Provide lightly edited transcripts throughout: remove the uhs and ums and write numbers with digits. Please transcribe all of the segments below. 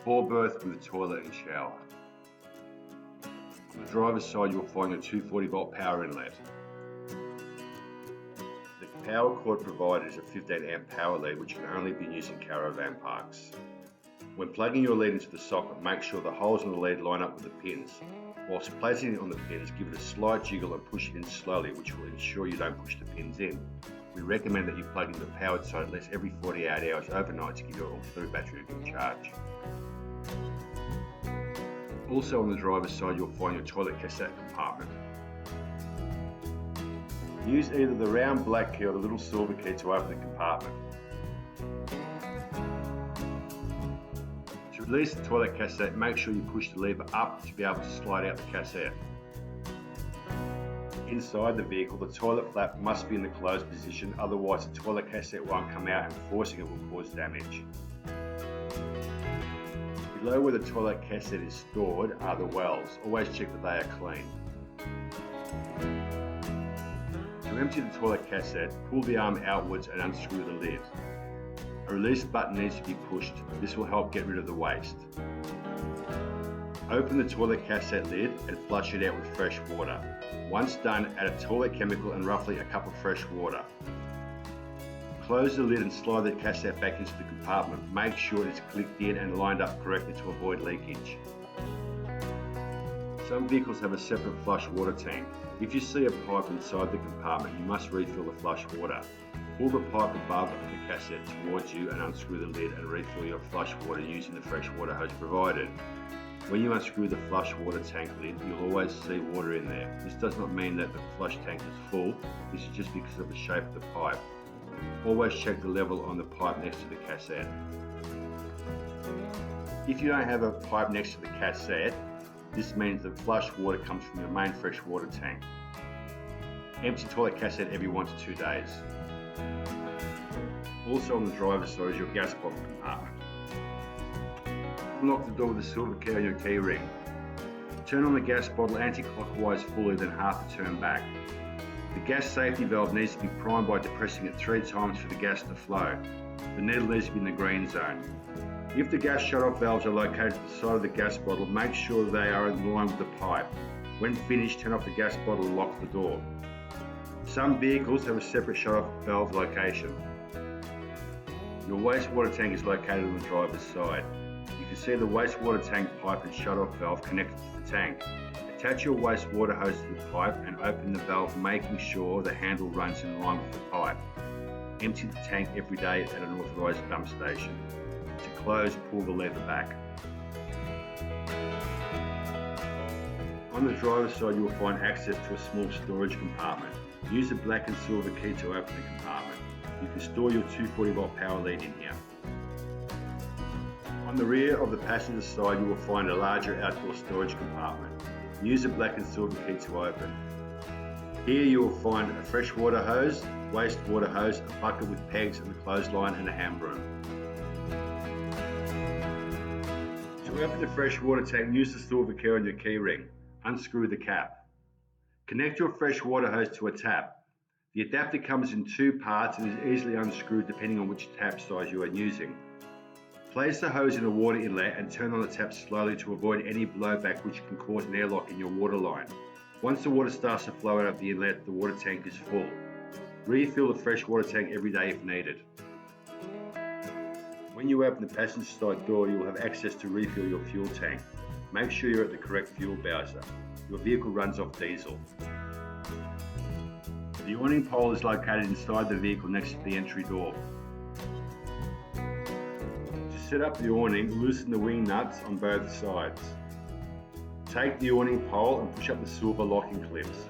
4 berth with a toilet and shower. On the driver's side you'll find your 240 volt power inlet. The power cord provided is a 15 amp power lead which can only be used in caravan parks. When plugging your lead into the socket, make sure the holes in the lead line up with the pins. Whilst placing it on the pins, give it a slight jiggle and push it in slowly, which will ensure you don't push the pins in. We recommend that you plug in the powered side at least every 48 hours overnight to give your auxiliary battery a good charge. Also on the driver's side you'll find your toilet cassette compartment. Use either the round black key or the little silver key to open the compartment. To release the toilet cassette, make sure you push the lever up to be able to slide out the cassette. Inside the vehicle, the toilet flap must be in the closed position, otherwise the toilet cassette won't come out and forcing it will cause damage. Below where the toilet cassette is stored are the wells. Always check that they are clean. To empty the toilet cassette, pull the arm outwards and unscrew the lid. A release button needs to be pushed. This will help get rid of the waste. Open the toilet cassette lid and flush it out with fresh water. Once done, add a toilet chemical and roughly a cup of fresh water. Close the lid and slide the cassette back into the compartment. Make sure it's clicked in and lined up correctly to avoid leakage. Some vehicles have a separate flush water tank. If you see a pipe inside the compartment, you must refill the flush water. Pull the pipe above the cassette towards you and unscrew the lid and refill your flush water using the fresh water hose provided. When you unscrew the flush water tank lid, you'll always see water in there. This does not mean that the flush tank is full, this is just because of the shape of the pipe. Always check the level on the pipe next to the cassette. If you don't have a pipe next to the cassette, this means the flush water comes from your main fresh water tank. Empty toilet cassette every 1 to 2 days. Also on the driver's side is your gas bottle compartment. Unlock the door with the silver key on your key ring. Turn on the gas bottle anti-clockwise fully, then half a turn back. The gas safety valve needs to be primed by depressing it 3 times for the gas to flow. The needle needs to be in the green zone. If the gas shut-off valves are located to the side of the gas bottle, make sure they are in line with the pipe. When finished, turn off the gas bottle and lock the door. Some vehicles have a separate shut-off valve location. Your wastewater tank is located on the driver's side. You can see the wastewater tank pipe and shut-off valve connected to the tank. Attach your wastewater hose to the pipe and open the valve, making sure the handle runs in line with the pipe. Empty the tank every day at an authorised dump station. To close, pull the lever back. On the driver's side you will find access to a small storage compartment. Use the black and silver key to open the compartment. You can store your 240 volt power lead in here. On the rear of the passenger side you will find a larger outdoor storage compartment. Use the black and silver key to open. Here you will find a freshwater hose, wastewater hose, a bucket with pegs and a clothesline and a hand broom. To open the freshwater tank, use the silver key on your key ring. Unscrew the cap. Connect your freshwater hose to a tap. The adapter comes in 2 parts and is easily unscrewed depending on which tap size you are using. Place the hose in a water inlet and turn on the tap slowly to avoid any blowback which can cause an airlock in your water line. Once the water starts to flow out of the inlet, the water tank is full. Refill the fresh water tank every day if needed. When you open the passenger side door, you will have access to refill your fuel tank. Make sure you're at the correct fuel bowser. Your vehicle runs off diesel. The awning pole is located inside the vehicle next to the entry door. To set up the awning, loosen the wing nuts on both sides. Take the awning pole and push up the silver locking clips.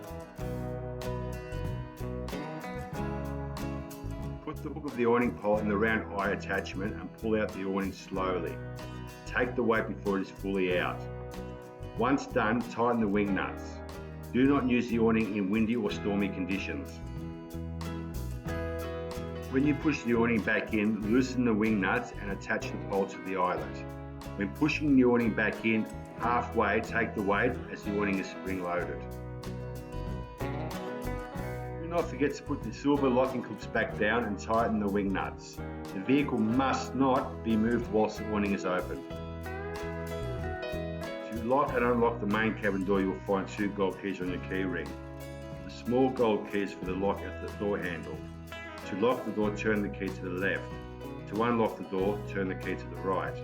Put the hook of the awning pole in the round eye attachment and pull out the awning slowly. Take the weight before it is fully out. Once done, tighten the wing nuts. Do not use the awning in windy or stormy conditions. When you push the awning back in, loosen the wing nuts and attach the pole to the eyelet. When pushing the awning back in, halfway take the weight as the awning is spring loaded. Do not forget to put the silver locking clips back down and tighten the wing nuts. The vehicle must not be moved whilst the awning is open. To lock and unlock the main cabin door, you'll find 2 gold keys on your key ring. The small gold key is for the lock at the door handle. To lock the door, turn the key to the left. To unlock the door, turn the key to the right.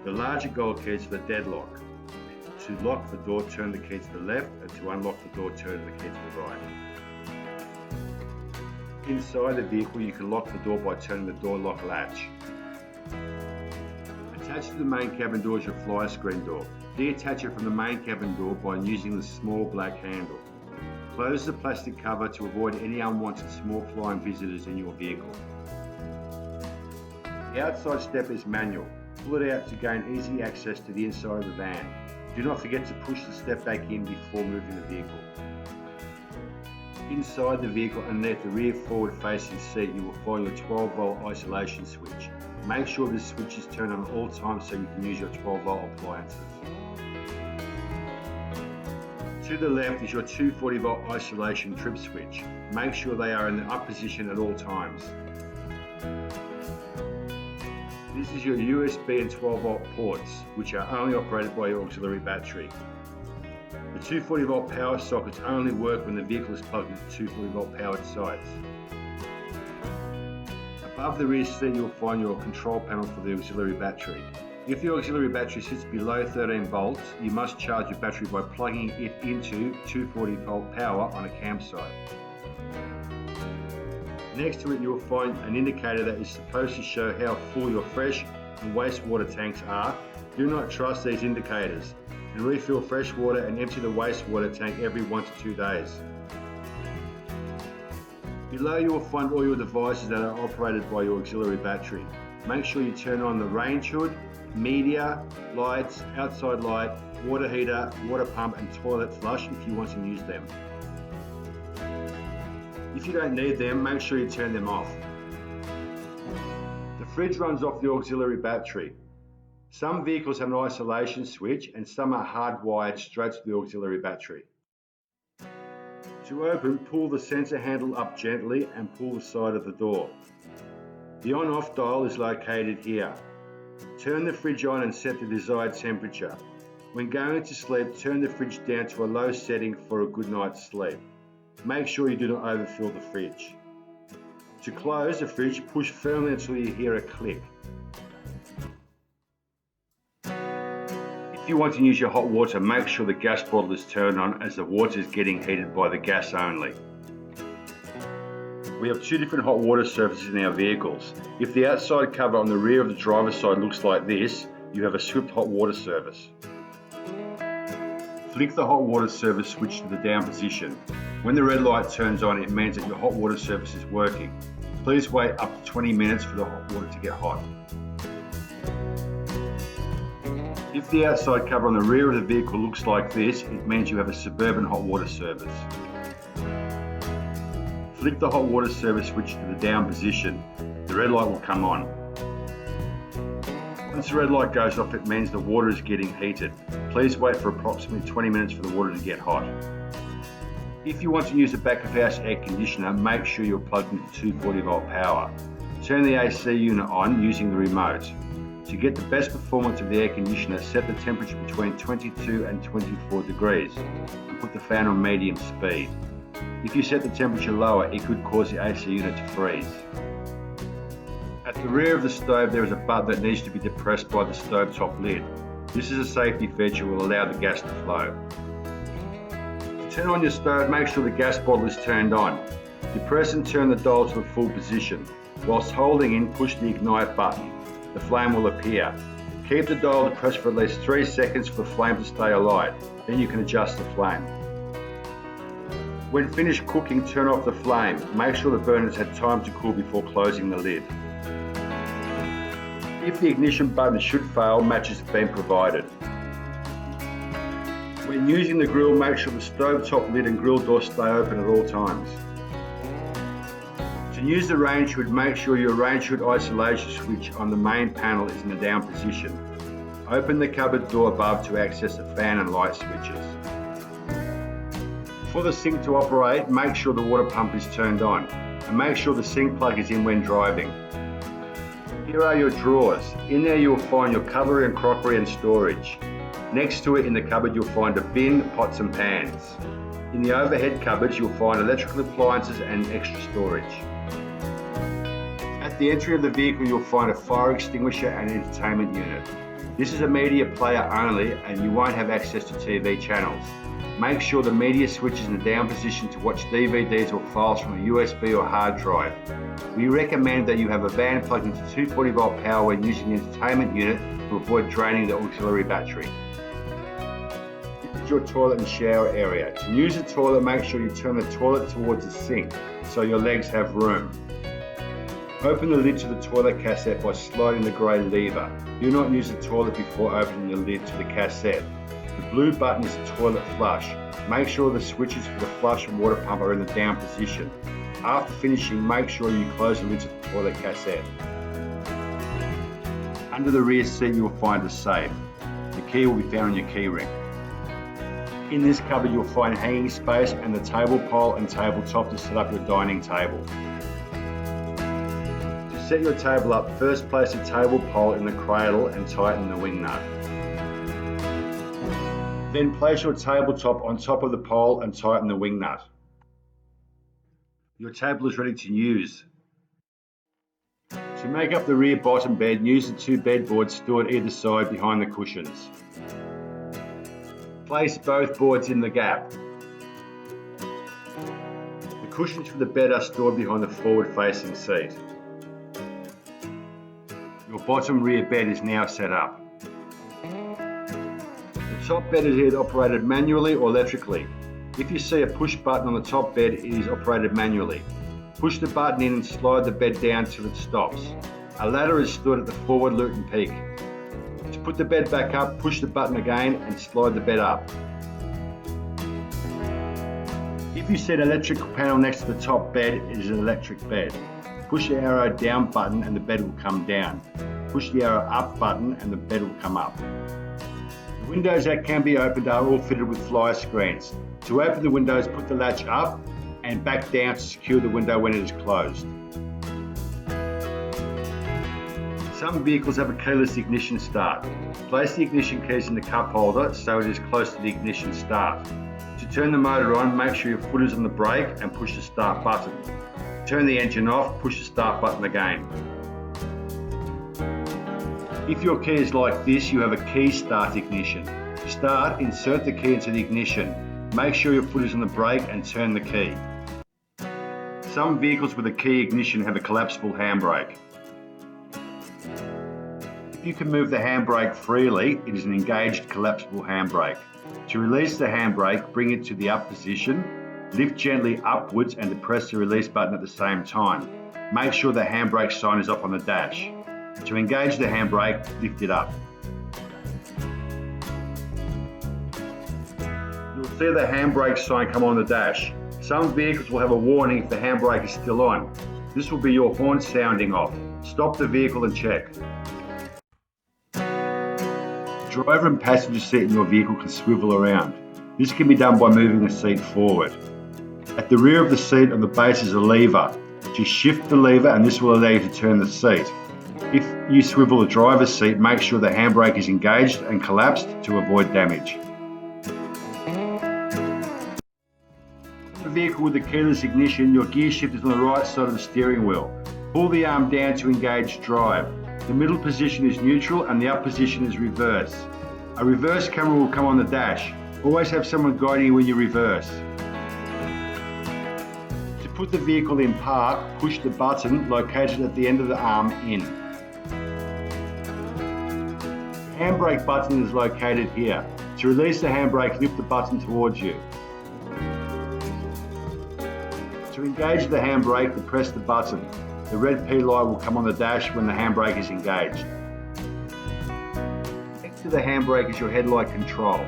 The larger gold key is for the deadlock. To lock the door, turn the key to the left, and to unlock the door, turn the key to the right. Inside the vehicle, you can lock the door by turning the door lock latch. Attached to the main cabin door is your flyer screen door. Detach it from the main cabin door by using the small black handle. Close the plastic cover to avoid any unwanted small flying visitors in your vehicle. The outside step is manual. Pull it out to gain easy access to the inside of the van. Do not forget to push the step back in before moving the vehicle. Inside the vehicle, underneath the rear forward facing seat, you will find your 12-volt isolation switch. Make sure this switch is turned on all times so you can use your 12-volt appliances. To the left is your 240-volt isolation trip switch. Make sure they are in the up position at all times. This is your USB and 12-volt ports, which are only operated by your auxiliary battery. The 240-volt power sockets only work when the vehicle is plugged into 240-volt powered sites. Above the rear seat, you'll find your control panel for the auxiliary battery. If the auxiliary battery sits below 13 volts, you must charge your battery by plugging it into 240-volt power on a campsite. Next to it, you will find an indicator that is supposed to show how full your fresh and wastewater tanks are. Do not trust these indicators, and refill fresh water and empty the wastewater tank every 1 to 2 days. Below, you will find all your devices that are operated by your auxiliary battery. Make sure you turn on the range hood, media, lights, outside light, water heater, water pump and toilet flush if you want to use them. If you don't need them, make sure you turn them off. The fridge runs off the auxiliary battery. Some vehicles have an isolation switch and some are hardwired straight to the auxiliary battery. To open, pull the sensor handle up gently and pull the side of the door. The on-off dial is located here. Turn the fridge on and set the desired temperature. When going to sleep, turn the fridge down to a low setting for a good night's sleep. Make sure you do not overfill the fridge. To close the fridge, push firmly until you hear a click. If you want to use your hot water, make sure the gas bottle is turned on as the water is getting heated by the gas only. We have 2 different hot water services in our vehicles. If the outside cover on the rear of the driver's side looks like this, you have a Swift hot water service. Flick the hot water service switch to the down position. When the red light turns on, it means that your hot water service is working. Please wait up to 20 minutes for the hot water to get hot. If the outside cover on the rear of the vehicle looks like this, it means you have a Suburban hot water service. Flick the hot water service switch to the down position. The red light will come on. Once the red light goes off, it means the water is getting heated. Please wait for approximately 20 minutes for the water to get hot. If you want to use a back of house air conditioner, make sure you're plugged into 240-volt power. Turn the AC unit on using the remote. To get the best performance of the air conditioner, set the temperature between 22 and 24 degrees and put the fan on medium speed. If you set the temperature lower, it could cause the AC unit to freeze. At the rear of the stove, there is a button that needs to be depressed by the stovetop lid. This is a safety feature that will allow the gas to flow. To turn on your stove, make sure the gas bottle is turned on. Depress and turn the dial to the full position. Whilst holding in, push the ignite button. The flame will appear. Keep the dial depressed for at least 3 seconds for the flame to stay alight. Then you can adjust the flame. When finished cooking, turn off the flame. Make sure the burner has had time to cool before closing the lid. If the ignition button should fail, matches have been provided. When using the grill, make sure the stovetop lid and grill door stay open at all times. To use the range hood, make sure your range hood isolation switch on the main panel is in the down position. Open the cupboard door above to access the fan and light switches. For the sink to operate, make sure the water pump is turned on and make sure the sink plug is in when driving. Here are your drawers. In there you'll find your cutlery and crockery and storage. Next to it in the cupboard you'll find a bin, pots and pans. In the overhead cupboards you'll find electrical appliances and extra storage. At the entry of the vehicle you'll find a fire extinguisher and entertainment unit. This is a media player only and you won't have access to TV channels. Make sure the media switch is in the down position to watch DVDs or files from a USB or hard drive. We recommend that you have a van plugged into 240 volt power when using the entertainment unit to avoid draining the auxiliary battery. This is your toilet and shower area. To use the toilet, make sure you turn the toilet towards the sink so your legs have room. Open the lid to the toilet cassette by sliding the grey lever. Do not use the toilet before opening the lid to the cassette. The blue button is the toilet flush. Make sure the switches for the flush and water pump are in the down position. After finishing, make sure you close the lid to the toilet cassette. Under the rear seat you will find a safe. The key will be found on your key ring. In this cupboard you'll find hanging space and the table pole and tabletop to set up your dining table. To set your table up, first place the table pole in the cradle and tighten the wing nut. Then place your tabletop on top of the pole and tighten the wing nut. Your table is ready to use. To make up the rear bottom bed, use the two bed boards stored either side behind the cushions. Place both boards in the gap. The cushions for the bed are stored behind the forward-facing seat. Your bottom rear bed is now set up. The top bed is either operated manually or electrically. If you see a push button on the top bed, it is operated manually. Push the button in and slide the bed down till it stops. A ladder is stood at the forward Luton peak. To put the bed back up, push the button again and slide the bed up. If you see an electrical panel next to the top bed, it is an electric bed. Push the arrow down button and the bed will come down. Push the arrow up button and the bed will come up. The windows that can be opened are all fitted with fly screens. To open the windows, put the latch up and back down to secure the window when it is closed. Some vehicles have a keyless ignition start. Place the ignition keys in the cup holder so it is close to the ignition start. To turn the motor on, make sure your foot is on the brake and push the start button. Turn the engine off, push the start button again. If your key is like this, you have a key start ignition. To start, insert the key into the ignition. Make sure your foot is on the brake and turn the key. Some vehicles with a key ignition have a collapsible handbrake. If you can move the handbrake freely, it is an engaged collapsible handbrake. To release the handbrake, bring it to the up position, lift gently upwards and depress the release button at the same time. Make sure the handbrake sign is up on the dash. To engage the handbrake, lift it up. You'll see the handbrake sign come on the dash. Some vehicles will have a warning if the handbrake is still on. This will be your horn sounding off. Stop the vehicle and check. The driver and passenger seat in your vehicle can swivel around. This can be done by moving the seat forward. At the rear of the seat on the base is a lever. Just shift the lever and this will allow you to turn the seat. If you swivel the driver's seat, make sure the handbrake is engaged and collapsed to avoid damage. For the vehicle with the keyless ignition, your gear shift is on the right side of the steering wheel. Pull the arm down to engage drive. The middle position is neutral and the up position is reverse. A reverse camera will come on the dash. Always have someone guiding you when you reverse. To put the vehicle in park, push the button located at the end of the arm in. The handbrake button is located here. To release the handbrake, lift the button towards you. To engage the handbrake, depress the button. The red P light will come on the dash when the handbrake is engaged. Next to the handbrake is your headlight control.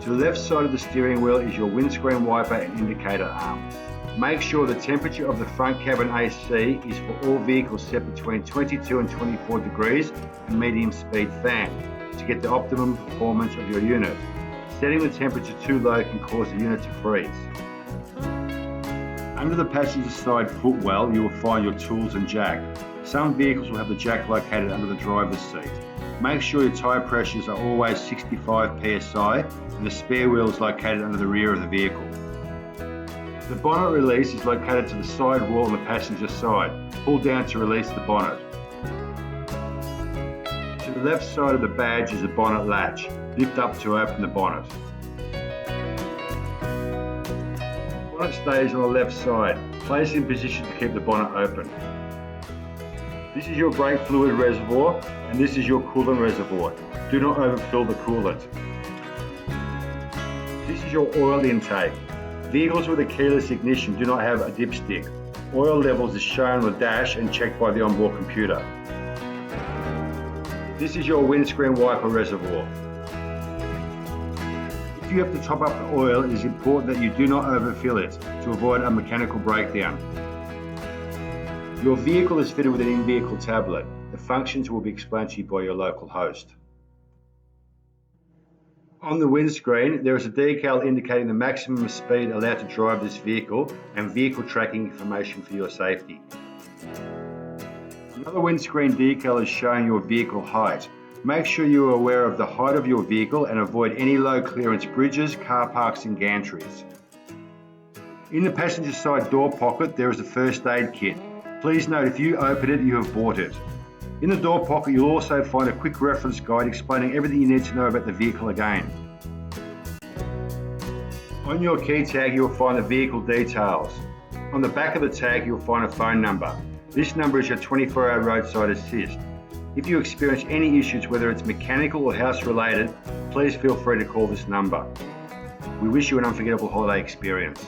To the left side of the steering wheel is your windscreen wiper and indicator arm. Make sure the temperature of the front cabin AC is for all vehicles set between 22 and 24 degrees and medium speed fan to get the optimum performance of your unit. Setting the temperature too low can cause the unit to freeze. Under the passenger side footwell, you will find your tools and jack. Some vehicles will have the jack located under the driver's seat. Make sure your tyre pressures are always 65 psi and the spare wheel is located under the rear of the vehicle. The bonnet release is located to the side wall on the passenger side. Pull down to release the bonnet. To the left side of the badge is a bonnet latch. Lift up to open the bonnet. The bonnet stays on the left side. Place in position to keep the bonnet open. This is your brake fluid reservoir and this is your coolant reservoir. Do not overfill the coolant. This is your oil intake. Vehicles with a keyless ignition do not have a dipstick. Oil levels are shown on the dash and checked by the onboard computer. This is your windscreen wiper reservoir. If you have to top up the oil, it is important that you do not overfill it to avoid a mechanical breakdown. Your vehicle is fitted with an in-vehicle tablet. The functions will be explained to you by your local host. On the windscreen, there is a decal indicating the maximum speed allowed to drive this vehicle and vehicle tracking information for your safety. Another windscreen decal is showing your vehicle height. Make sure you are aware of the height of your vehicle and avoid any low clearance bridges, car parks and gantries. In the passenger side door pocket, there is a first aid kit. Please note if you open it, you have bought it. In the door pocket, you'll also find a quick reference guide explaining everything you need to know about the vehicle again. On your key tag, you'll find the vehicle details. On the back of the tag, you'll find a phone number. This number is your 24-hour roadside assist. If you experience any issues, whether it's mechanical or house related, please feel free to call this number. We wish you an unforgettable holiday experience.